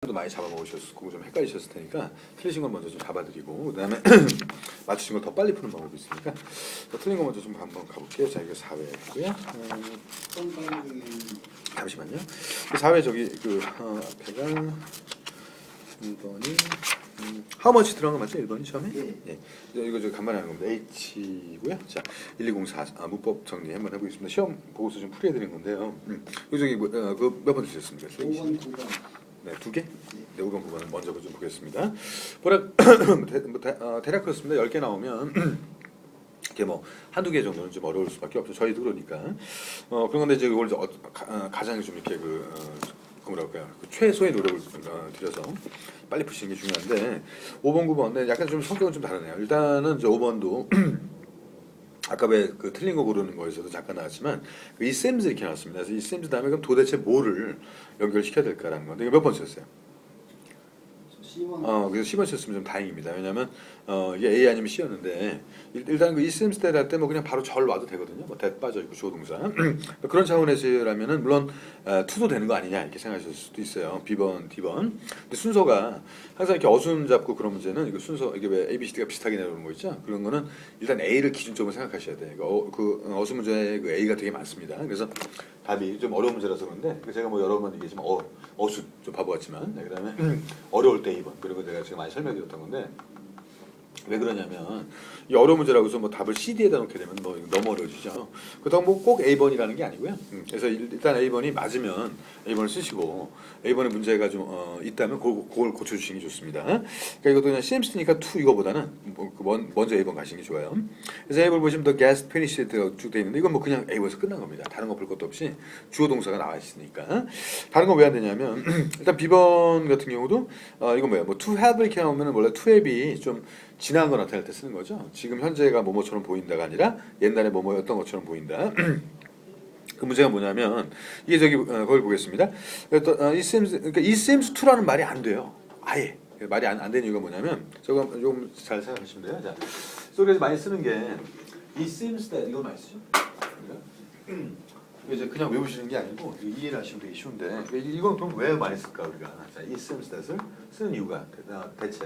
도 많이 잡아먹으셨고 좀 헷갈리셨을 테니까 틀리신 걸 먼저 좀 잡아드리고 그다음에 맞추신 걸 더 빨리 푸는 방법이 있으니까 틀린 거 먼저 좀 한번 가볼게요. 자, 이거 4회고요. 잠시만요. 4회 저기 앞에가 1번이 how much 들어간 거 맞죠? 1번이 처음에? 네. 이거 저 간만에 하는 겁니다. H고요. 자, 1204 문법 정리 한번 해보겠습니다. 시험 보고서 좀 풀이해드린 건데요. 이거 저기 몇 번 주셨습니까? 5번, 9번. 네, 2개? 네, 5번, 9번은 먼저 좀 보겠습니다. 대략 그렇습니다. 10개 나오면 이게 뭐 한두 개 정도는 좀 어려울 수밖에 없죠. 저희도 그러니까. 그런 건데 이제 이걸 가장 좀 이렇게 뭐랄까요? 최소의 노력을 들여서 빨리 푸시는 게 중요한데 5번, 9번. 네, 약간 좀 성격은 좀 다르네요. 일단은 저 5번도 아까 왜 그 틀린 거 고르는 거에서도 잠깐 나왔지만 이 셈즈 이렇게 나왔습니다. 그래서 이 셈즈 다음에 그럼 도대체 뭐를 연결시켜야 될까라는 건데 이거 몇 번 썼어요? 그래서 10번 쳤으면 좀 다행입니다. 왜냐하면 이게 A 아니면 C였는데 일단 그 이셈스 때할 때 뭐 그냥 바로 절 와도 되거든요. 뭐 that 빠져 있고 주어 동사 그런 차원에서라면은 물론 to도 되는 거 아니냐 이렇게 생각하실 수도 있어요. B번, D번. 근데 순서가 항상 이렇게 어순 잡고 그런 문제는 이거 순서 이게 왜 A, B, C, D가 비슷하게 내려오는 거 있죠? 그런 거는 일단 A를 기준적으로 생각하셔야 돼. 어순 문제에 그 A가 되게 많습니다. 그래서 답이 좀 어려운 문제라서 그런데 제가 뭐 여러 번 얘기했지만 어순 좀 바보 같지만 그다음에 어려울 때 2번 그리고 내가 지금 많이 설명드렸던 건데 왜 그러냐면 이 어려운 문제라고 해서 뭐 답을 CD에다 놓게 되면 뭐 너무 어려워지죠. 그렇다고 뭐 꼭 A번이라는 게 아니고요. 그래서 일단 A번이 맞으면 A번을 쓰시고 A번에 문제가 좀 있다면 그걸 고쳐주시는 게 좋습니다. 그러니까 이것도 그냥 CMC니까 2 이거보다는 먼저 A번 가시는 게 좋아요. 그래서 A번 보시면 더 gas finish 쭉 돼 있는데 이건 뭐 그냥 A번에서 끝난 겁니다. 다른 거 볼 것도 없이 주어 동사가 나와 있으니까. 다른 건 왜 안 되냐면 일단 B번 같은 경우도 이건 뭐야? 뭐 to have 이렇게 나오면 원래 to have이 좀 지나간 거 나타낼 때 쓰는 거죠. 지금 현재가 뭐뭐처럼 보인다가 아니라 옛날에 뭐뭐였던 것처럼 보인다. 그 문제가 뭐냐면 이게 저기 거기 보겠습니다. it seems to라는 말이 안 돼요. 아예 말이 안 되는 이유가 뭐냐면 저거 좀 잘 생각하시면 돼요. 자, 소리에서 많이 쓰는 게 it seems that 이거 많이 쓰죠. 이제 그냥 외우시는 게 아니고 이해를 하시면 되게 쉬운데 이건 그럼 왜 많이 쓸까 우리가? 자, it seems that을 쓰는 이유가 대체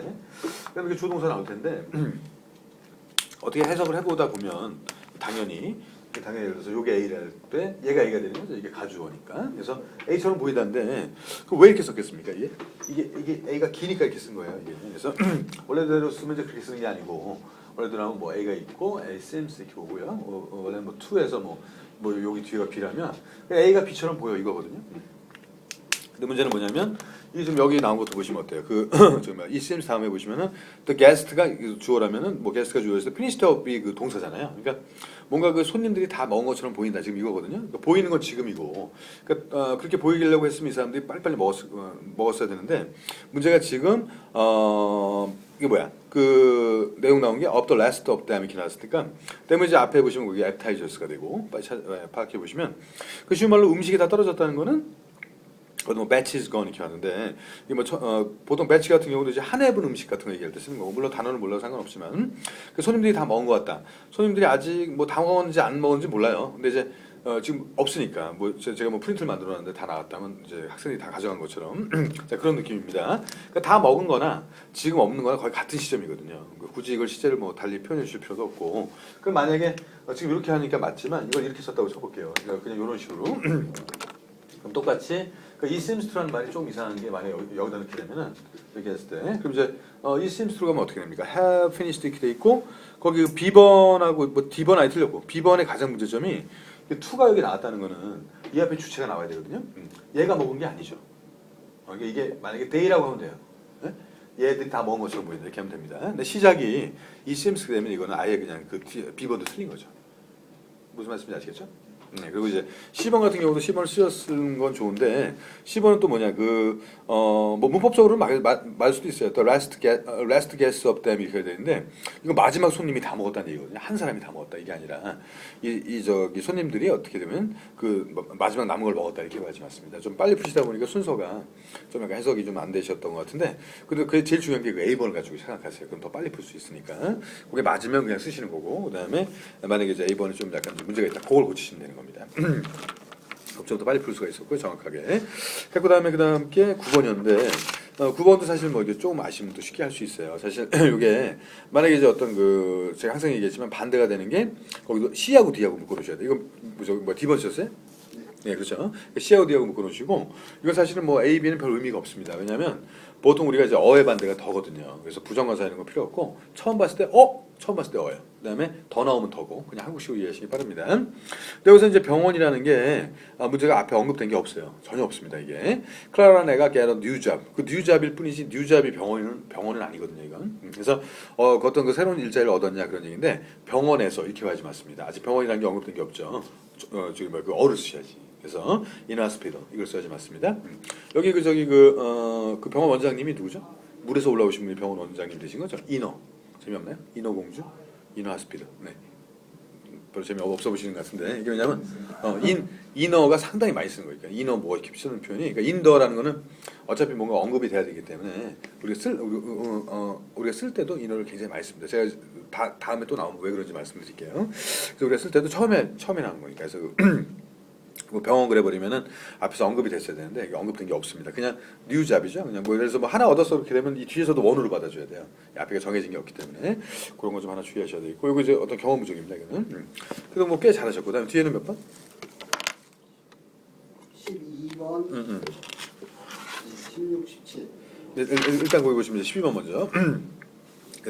그럼 이게 주동사 나올 텐데 어떻게 해석을 해보다 보면 당연히 예를 들어서 이게 A를 할 때 얘가 A가 되는 거죠. 이게 가주어니까. 그래서 A처럼 보이다는데 그 왜 이렇게 썼겠습니까? 이게 A가 기니까 이렇게 쓴 거예요. 이게. 그래서 원래대로 쓰면 이제 그렇게 쓰는 게 아니고 원래대로 하면 뭐 A가 있고 A seems 이렇게 오고요. 원래 뭐 to에서 뭐 여기 뒤가 B라면 A가 B처럼 보여 이거거든요. 근데 문제는 뭐냐면 이 지금 여기 나온 것도 보시면 어때요? 이 seems 다음에 보시면은 the guest가 주어라면은 뭐 guest가 주어에서 finished up be 그 동사잖아요. 그러니까 뭔가 그 손님들이 다 먹은 것처럼 보인다 지금 이거거든요. 그러니까 보이는 건 지금이고, 그러니까 그렇게 보이려고 했으면 이 사람들이 빨리빨리 먹었어야 되는데 문제가 지금 이게 뭐야? 그 내용 나온 게 up the last of them 이렇게 나왔으니까 때문에 이제 앞에 보시면 그게 appetizers가 되고 빨리 파악해 보시면 그 쉬운 말로 음식이 다 떨어졌다는 거는 뭐 batch is gone 이렇게 하는데 이게 뭐 보통 batch 같은 경우도 이제 한 해분 음식 같은 거 얘기할 때 쓰는 거고 물론 단어를 몰라도 상관없지만 그 손님들이 다 먹은 것 같다. 손님들이 아직 뭐 다 먹었는지 안 먹었는지 몰라요. 근데 이제 지금 없으니까 뭐 제가 뭐 프린트를 만들어놨는데 다 나왔다면 이제 학생들이 다 가져간 것처럼 자, 그런 느낌입니다. 그러니까 다 먹은-거나 지금 없는-거나 거의 같은 시점이거든요. 굳이 이걸 시제를 뭐 달리 표현해 주실 필요도 없고 그럼 만약에 지금 이렇게 하니까 맞지만 이걸 이렇게 썼다고 쳐볼게요. 그러니까 그냥 이런 식으로 그럼 똑같이 그 이 seems to라는 말이 좀 이상한 게 만약에 여기다 넣게 되면은 이렇게 했을 때 그럼 이제 이 seems to가 면 어떻게 됩니까? have finished 이렇게 돼 있고 거기 B번하고 뭐 D번 아예 틀렸고 B번의 가장 문제점이 to가 여기 나왔다는 거는 이 앞에 주체가 나와야 되거든요. 얘가 먹은 게 아니죠. 이게 만약에 they라고 하면 돼요. 네? 얘들이 다 먹은 것처럼 보인다 이렇게 하면 됩니다. 근데 시작이 이 seems 되면 이거는 아예 그냥 그 B번도 틀린 거죠. 무슨 말씀인지 아시겠죠? 네, 그리고 이제 10번 같은 경우도 10번을 쓰는 건 좋은데 10번은 또 뭐냐 뭐 문법적으로는 말 수도 있어요. The last guest of them 이렇게 되는데 이거 마지막 손님이 다 먹었다는 얘기거든요. 한 사람이 다 먹었다 이게 아니라 저기 손님들이 어떻게 되면 그 마지막 남은 걸 먹었다 이렇게 하지 않습니다. 좀 빨리 푸시다 보니까 순서가 좀 약간 해석이 좀 안 되셨던 것 같은데 그래도 그게 제일 중요한 게 그 A번을 가지고 생각하세요. 그럼 더 빨리 풀 수 있으니까 그게 맞으면 그냥 쓰시는 거고 그다음에 만약에 이제 A번이 좀 약간 문제가 있다 그걸 고치시면 되는 겁니다. 걱정도 빨리 풀 수가 있었고요 정확하게. 그다음에 그다음 게 9번이었는데 9번도 사실 뭐 이게 조금 아시면 또 쉽게 할 수 있어요. 사실 이게 만약에 이제 어떤 그 제가 항상 얘기했지만 반대가 되는 게 거기도 C하고 D하고 묶어놓으셔야 돼. 이건 뭐 D 번이셨어요? 네, 그렇죠. C하고 D하고 묶어놓으시고 이건 사실은 뭐 A, B는 별 의미가 없습니다. 왜냐하면 보통 우리가 이제 어의 반대가 더거든요. 그래서 부정관사 이런 거 필요 없고 처음 봤을 때 처음 봤을 때 어예요. 그다음에 더 나오면 더고 그냥 한국식으로 이해하시기 바랍니다. 근데 여기서 이제 병원이라는 게 문제가 앞에 언급된 게 없어요. 전혀 없습니다. 이게 클라라 내가 get a new job 그 new job일 뿐이지 new job이 병원은 아니거든요. 이건 그래서 어떤 그 새로운 일자리를 얻었냐 그런 얘기인데 병원에서 이렇게 하지 맞습니다. 아직 병원이라는 게 언급된 게 없죠. 저기 그 어를 쓰셔야지. 그래서 인하스피더 이걸 써야지 맞습니다. 여기 그 병원 원장님이 누구죠? 물에서 올라오신 분이 병원 원장님 되신 거죠? 이너 재미없나요? 이너 공주, 이너 하스피더. 네. 별로 재미 없어 보시는 것 같은데 이게 왜냐면 이너가 상당히 많이 쓰는 거니까 이너 뭐 이렇게 쓰는 표현이 그러니까 인더라는 거는 어차피 뭔가 언급이 돼야 되기 때문에 우리가 쓸 때도 이너를 굉장히 많이 씁니다. 제가 다음에 또 나오면 왜 그런지 말씀드릴게요. 그래서 우리가 쓸 때도 처음에 나온 거니까 그래서 뭐 병원 그래 버리면은 앞에서 언급이 됐어야 되는데 이게 언급된 게 없습니다. 그냥 뉴잡이죠. 그냥 뭐 그래서 뭐 하나 얻어서 그렇게 되면 이 뒤에서도 원으로 받아줘야 돼요. 앞에가 정해진 게 없기 때문에 그런 거 좀 하나 주의하셔야 되고 이거 이제 어떤 경험 부족입니다. 이거는. 그래도 뭐 꽤 잘하셨고 그다음에 뒤에는 몇 번? 12번, 16, 17. 일단 거기 보시면 12번 먼저.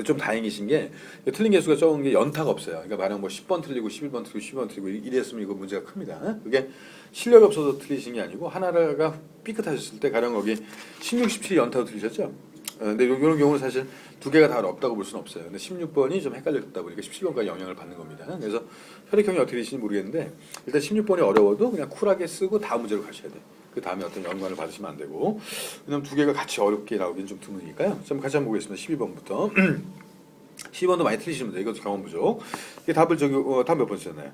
좀 다행이신 게 틀린 개수가 적은 게 연타가 없어요. 그러니까 만약 뭐 10번 틀리고 11번 틀리고 12번 틀리고 이랬으면 이거 문제가 큽니다. 그게 실력이 없어서 틀리신 게 아니고 하나가 삐끗하셨을 때 가령 거기 16, 17이 연타로 틀리셨죠. 근데 이런 경우는 사실 두 개가 다 없다고 볼 수는 없어요. 근데 16번이 좀 헷갈렸다 보니까 17번까지 영향을 받는 겁니다. 그래서 혈액형이 어떻게 되시는지 모르겠는데 일단 16번이 어려워도 그냥 쿨하게 쓰고 다음 문제로 가셔야 돼요. 그 다음에 어떤 연관을 받으시면 안 되고 왜냐면 두 개가 같이 어렵게 나오긴 좀 드무니까요. 좀 같이 한번 보겠습니다. 12번부터 12번도 많이 틀리시면 돼요. 이것도 경험 부족. 이게 답을 답 몇 번 쓰셨나요?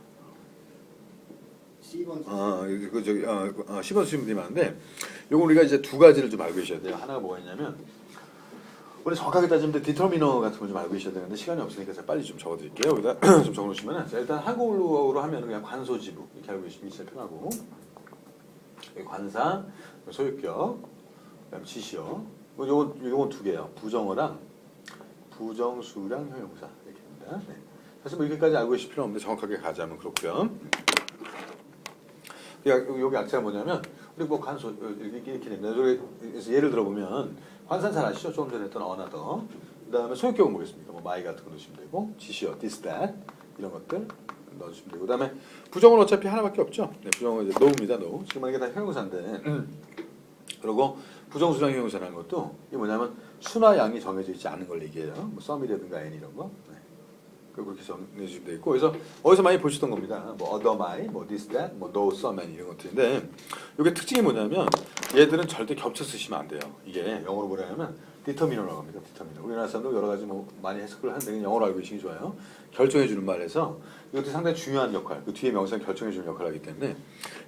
12번. 10번 쓰시면 되면 많은데 요거 우리가 이제 두 가지를 좀 알고 계셔야 돼요. 하나가 뭐가 있냐면 우리 정확하게 따지면 디터미너 같은 걸 좀 알고 계셔야 되는데 시간이 없으니까 제가 빨리 좀 적어드릴게요. 여기다 좀 적어놓으시면 일단 한국어로 하면 그냥 관소지부 이렇게 알고 계시면 제일 편하고 관사, 소유격, 그다음 지시어. 뭐 요건 두 개요. 부정어랑 부정수랑 형용사 이렇게 합니다. 네. 사실 뭐 이렇게까지 알고 계실 필요 없는데 정확하게 가자면 그렇고요. 여기 악재가 뭐냐면 우리 뭐 관소 이렇게 됩니다. 그래서 예를 들어보면 관사는 잘 아시죠? 조금 전에 했던 어나더. 그다음에 소유격은 뭐겠습니까? 뭐 my 같은 거 넣으시면 되고 지시어, this, that 이런 것들 넣어주시면 되고 그다음에 부정은 어차피 하나밖에 없죠. 네, 부정은 이제 no입니다. no. 지금 만약에 다 형용사인데 그리고 부정수랑 형용사라는 것도 이게 뭐냐면 수나 양이 정해져 있지 않은 걸 얘기해요. 뭐 some이라든가 any 이런 거. 네. 그렇게 정해주시면 돼 있고 그래서 어디서 많이 보시던 겁니다. 뭐 other, my, 뭐 this, that, 뭐 no, some, and 이런 것들인데 이게 특징이 뭐냐면 얘들은 절대 겹쳐 쓰시면 안 돼요. 이게 영어로 뭐냐면 디터미너라고 합니다. 디터미너. 우리나라 사람도 여러 가지 뭐 많이 해석을 하는데 영어로 알고 계시기 좋아요. 결정해 주는 말에서 이것도 상당히 중요한 역할. 그 뒤에 명사는 결정해 주는 역할을 하기 때문에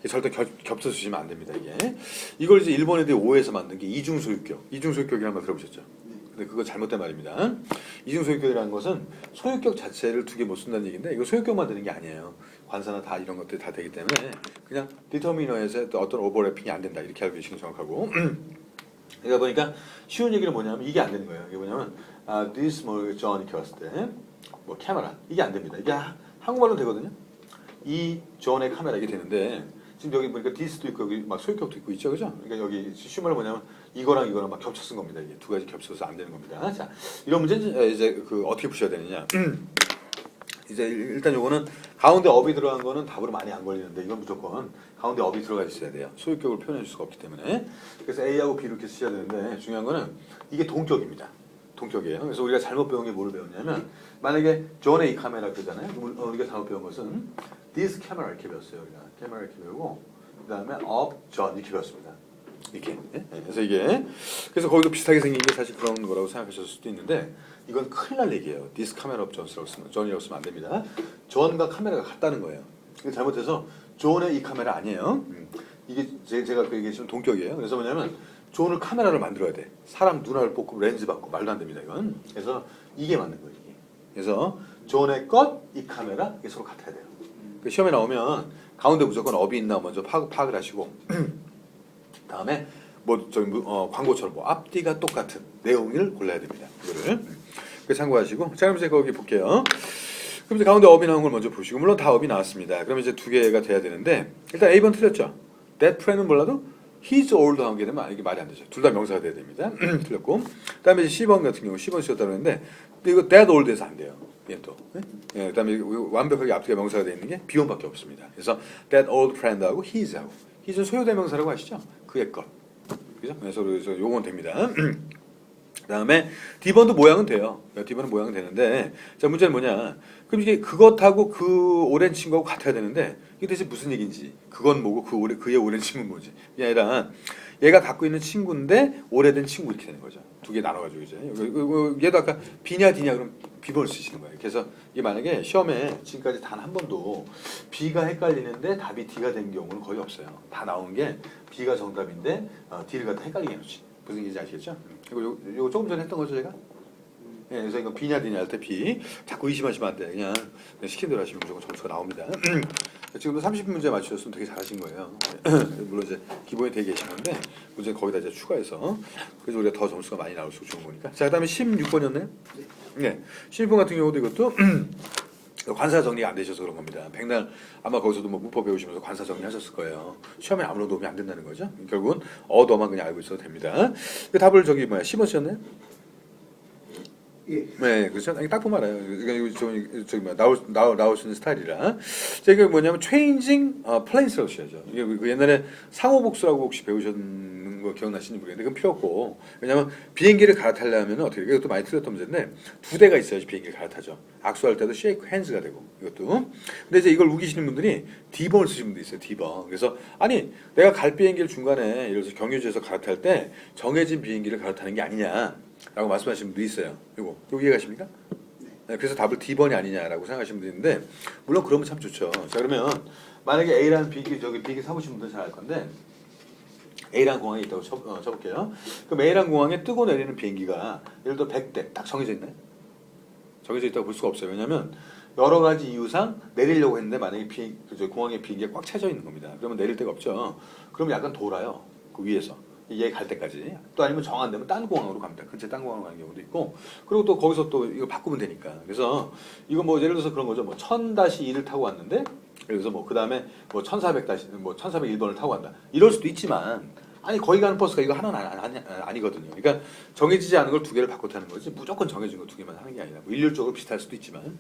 절대 겹쳐 쓰시면 안 됩니다. 이게 이걸 이제 일본 애들이 오해해서 만든 게 이중소유격. 이중소유격이라는 걸 들어보셨죠? 근데 그거 잘못된 말입니다. 이중소유격이라는 것은 소유격 자체를 두 개 못 쓴다는 얘기인데 이거 소유격만 되는 게 아니에요. 관사나 다 이런 것들이 다 되기 때문에 그냥 디터미너에서 어떤 오버래핑이 안 된다 이렇게 알고 계시는 게 정확하고 그러다 보니까 쉬운 얘기는 뭐냐면 이게 안 되는 거예요. 이게 뭐냐면 this 뭐 John 이렇게 왔을 때 뭐 카메라 이게 안 됩니다. 이게 한국말로 되거든요. 이 John의 카메라 이게 되는데 지금 여기 보니까 this도 있고 여기 막 소유격도 있고 있죠, 그죠? 그러니까 여기 쉬운 말로 뭐냐면 이거랑 막 겹쳐 쓴 겁니다. 이게 두 가지 겹쳐서 안 되는 겁니다. 자, 이런 문제는 이제 그 어떻게 푸셔야 되느냐? 이제 일단 요거는 가운데 업이 들어간 거는 답으로 많이 안 걸리는데 이건 무조건 가운데 업이 들어가 있어야 돼요. 소유격을 표현해 줄 수가 없기 때문에 그래서 A하고 B를 이렇게 쓰셔야 되는데 중요한 거는 이게 동격입니다. 동격이에요. 그래서 우리가 잘못 배운 게 뭐를 배웠냐면 만약에 존의 이 카메라 그잖아요. 우리가 잘못 배운 것은 this camera 이렇게 배웠어요. 우리가 카메라 이렇게 배우고 그 다음에 of John 이렇게 배웠습니다. 이렇게. 네? 그래서 이게 그래서 거기도 비슷하게 생긴 게 사실 그런 거라고 생각하실 수도 있는데 이건 큰일 날 얘기예요. This camera of John이라고 쓰면 안 됩니다. 존과 카메라가 같다는 거예요. 이게 잘못해서 존의 이 카메라 아니에요. 이게 제가 그 얘기했지만 동격이에요. 그래서 뭐냐면 존을 카메라를 만들어야 돼. 사람 눈알 뽑고 렌즈 받고 말도 안 됩니다. 이건. 그래서 이게 맞는 거예요. 이게. 그래서 존의 것, 이 카메라 이게 서로 같아야 돼요. 그 시험에 나오면 가운데 무조건 업이 있나 먼저 파악을 하시고 다음에 뭐 저기 광고처럼 뭐 앞뒤가 똑같은 내용을 골라야 됩니다. 이거를 그 참고하시고. 자, 그럼 이제 거기 볼게요. 그럼 이제 가운데 업이 나온 걸 먼저 보시고, 물론 다 업이 나왔습니다. 그럼 이제 두 개가 돼야 되는데 일단 A번 틀렸죠. That friend은 몰라도 he's old 하게 되면 이게 말이 안 되죠. 둘 다 명사가 돼야 됩니다. 틀렸고. 그다음에 이제 10번 같은 경우 10번 쓰였다고 했는데 이거 that old에서 안 돼요. 얘 또. 예, 그다음에 완벽하게 앞뒤가 명사가 되어 있는 게 비원밖에 없습니다. 그래서 that old friend하고 he's하고 he's는 소요대명사라고 아시죠? 그의 것. 그죠? 그래서 요건 됩니다. 그다음에 D번도 모양은 돼요. D번은 모양은 되는데 자 문제는 뭐냐? 그럼 이게 그것하고 그 오랜 친구하고 같아야 되는데 이게 대체 무슨 얘기인지 그건 뭐고 그의 오랜 친구는 뭐지? 이게 아니라 얘가 갖고 있는 친구인데 오래된 친구 이렇게 되는 거죠. 두 개 나눠가지고 이제 얘도 아까 B냐 D냐 그럼 B번을 쓰시는 거예요. 그래서 이게 만약에 시험에 지금까지 단 한 번도 B가 헷갈리는데 답이 D가 된 경우는 거의 없어요. 다 나온 게 B가 정답인데 D를 갖다 헷갈리게 해놓지. 무슨 얘기인지 아시겠죠? 그리고 요거 조금 전에 했던 거죠 제가? 예, 그래서 이거 B냐 D냐 할 때 B 자꾸 의심하시면 안 돼. 그냥 시킨 대로 하시면 무조건 점수가 나옵니다. 지금도 30문제 맞추셨으면 되게 잘하신 거예요. 물론 이제 기본에 되게 계신 건데 문제 거기다 이제 추가해서 그래서 우리가 더 점수가 많이 나올 수 좋은 거니까. 자, 그다음에 16번이었나요? 네. 16번 같은 경우도 이것도 관사 정리가 안 되셔서 그런 겁니다. 백날 아마 거기서도 뭐 문법 배우시면서 관사 정리하셨을 거예요. 시험에 아무런 도움이 안 된다는 거죠. 결국은 어더만 그냥 알고 있어도 됩니다. 그 답을 저기 뭐야 10번이었나요? 예. 네, 그렇죠. 딱 보면 알아요. 이거 저기 뭐 나올 수 있는 스타일이라. 제가 뭐냐면 changing planes라고 써야죠. 이게 그 옛날에 상호복수라고 혹시 배우셨는 거 기억나시는지 모르겠는데 그건 필요 없고 왜냐면 비행기를 갈아타려면 어떻게 이것도 많이 틀렸던 문제인데 두 대가 있어야지 비행기를 갈아타죠. 악수할 때도 shake hands가 되고 이것도. 근데 이제 이걸 우기시는 분들이 D번을 쓰시는 분도 있어요. D번. 그래서 아니 내가 갈 비행기를 중간에 예를 들어서 경유지에서 갈아탈 때 정해진 비행기를 갈아타는 게 아니냐. 라고 말씀하시는 분도 있어요. 이거 이해가십니까? 네, 그래서 답을 D번이 아니냐라고 생각하시는 분도 있는데 물론 그러면 참 좋죠. 자 그러면 만약에 A라는 비행기 사보신 분들은 잘 알 건데 A라는 공항에 있다고 쳐볼게요. 그럼 A라는 공항에 뜨고 내리는 비행기가 예를 들어 100대 딱 정해져 있나요? 정해져 있다고 볼 수가 없어요. 왜냐하면 여러 가지 이유상 내리려고 했는데 만약에 공항에 비행기가 꽉 차져 있는 겁니다. 그러면 내릴 데가 없죠. 그럼 약간 돌아요. 그 위에서. 얘 갈 때까지. 또 아니면 정 안 되면 딴 공항으로 갑니다. 근처에 딴 공항으로 가는 경우도 있고. 그리고 또 거기서 또 이거 바꾸면 되니까. 그래서 이거 뭐 예를 들어서 그런 거죠. 뭐 1000-2를 타고 왔는데 예를 들어서 뭐 그다음에 뭐 1401번을 타고 간다. 이럴 수도 있지만 아니 거기 가는 버스가 이거 하나는 아니거든요. 그러니까 정해지지 않은 걸 두 개를 바꿔 타는 거지 무조건 정해진 거 두 개만 하는 게 아니라 뭐 일률적으로 비슷할 수도 있지만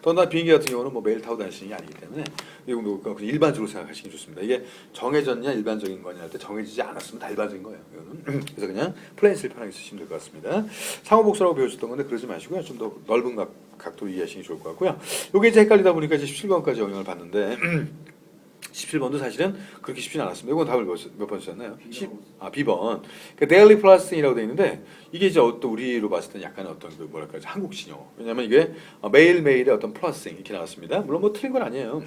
더나 비행기 같은 경우는 뭐 매일 타고 다니시는 게 아니기 때문에 이거 뭐 그냥 일반적으로 생각하시기 좋습니다. 이게 정해졌냐 일반적인 거냐 할 때 정해지지 않았으면 다 일반적인 거예요. 이거는. 그래서 그냥 플레인스를 편하게 쓰시면 될 것 같습니다. 상호복수라고 배우셨던 건데 그러지 마시고요. 좀 더 넓은 각도로 이해하시는 게 좋을 것 같고요. 이게 이제 헷갈리다 보니까 이제 17번까지 영향을 받는데 17번도 사실은 그렇게 쉽지는 않았습니다. 이건 답을 몇 번 쓰셨나요? B번. 그러니까 daily processing이라고 되어 있는데 이게 이제 또 우리로 봤을 때는 약간 어떤 그 뭐랄까 한국 신용. 왜냐하면 이게 매일매일의 어떤 플러싱 이렇게 나왔습니다. 물론 뭐 틀린 건 아니에요.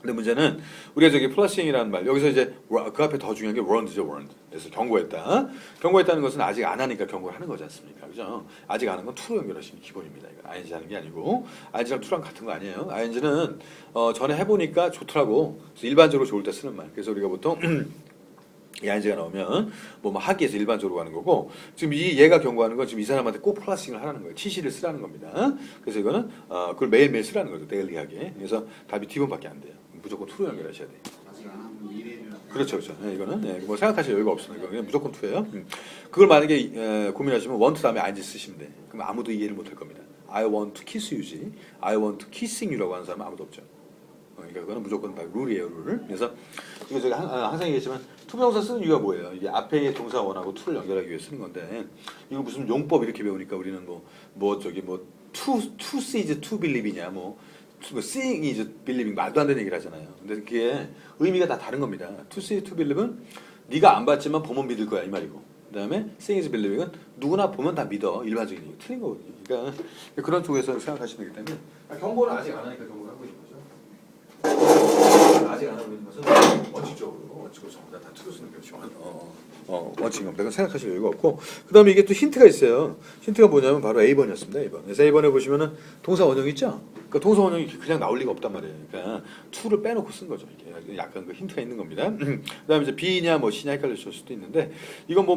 근데 문제는 우리가 저기 플러싱이라는 말 여기서 이제 그 앞에 더 중요한 게 warned죠, warned. 그래서 경고했다. 경고했다는 것은 아직 안 하니까 경고를 하는 거지 않습니까? 그죠? 아직 안 하는 건 to로 연결하시는 기본입니다. 이거 ing 하는 게 아니고 ing랑 to랑 같은 거 아니에요. ing는 전에 해보니까 좋더라고. 그래서 일반적으로 좋을 때 쓰는 말. 그래서 우리가 보통 이 ing가 나오면 뭐 하기에서 일반적으로 가는 거고 지금 얘가 경고하는 건 지금 이 사람한테 꼭 플러싱을 하라는 거예요. 치시를 쓰라는 겁니다. 그래서 이거는 그걸 매일매일 쓰라는 거죠. 데일리하게. 그래서 답이 D번밖에 안 돼요. 무조건 to로 연결하셔야 돼요. 그렇죠, 그렇죠. 네, 이거는 뭐 생각하실 여유가 없습니다. 그냥 무조건 to예요. 그걸 만약에 고민하시면 want 다음에 ing 쓰시면 돼. 그럼 아무도 이해를 못할 겁니다. I want to kiss you지. I want to kissing you라고 하는 사람은 아무도 없죠. 그러니까 그거는 무조건 다 룰이에요, 룰. 그래서 이거 제가 항상 얘기했지만 투명사 쓰는 이유가 뭐예요? 이게 앞에 동사 원하고 to를 연결하기 위해 쓰는 건데 이거 무슨 용법 이렇게 배우니까 우리는 to see is to believe이냐 seeing is believing 말도 안 되는 얘기를 하잖아요. 근데 그게 의미가 다 다른 겁니다. To see, to believe은 네가 안 봤지만 보면 믿을 거야 이 말이고 그다음에 seeing is believing은 누구나 보면 다 믿어 일반적인 얘기 틀린 거거든요. 그러니까 그런 쪽에서 생각하시면 되기 때문에 경고는 아직 안 하니까 경고를 하고 있는 거죠. 아직 안 하고 있는 것은 원칙적으로 전부 다 투로 쓰는 거죠. 원칙인 겁니다. 그건 생각하실 여유가 없고 그다음에 이게 또 힌트가 있어요. 힌트가 뭐냐면 바로 A번이었습니다. A번. 그래서 A번에 보시면은 동사 원형 있죠? 그러니까 동사 원형이 그냥 나올 리가 없단 말이에요. 그러니까 to를 빼놓고 쓴 거죠. 이게 약간 그 힌트가 있는 겁니다. 그다음에 이제 B냐 뭐 C냐 헷갈리실 수도 있는데 이건 뭐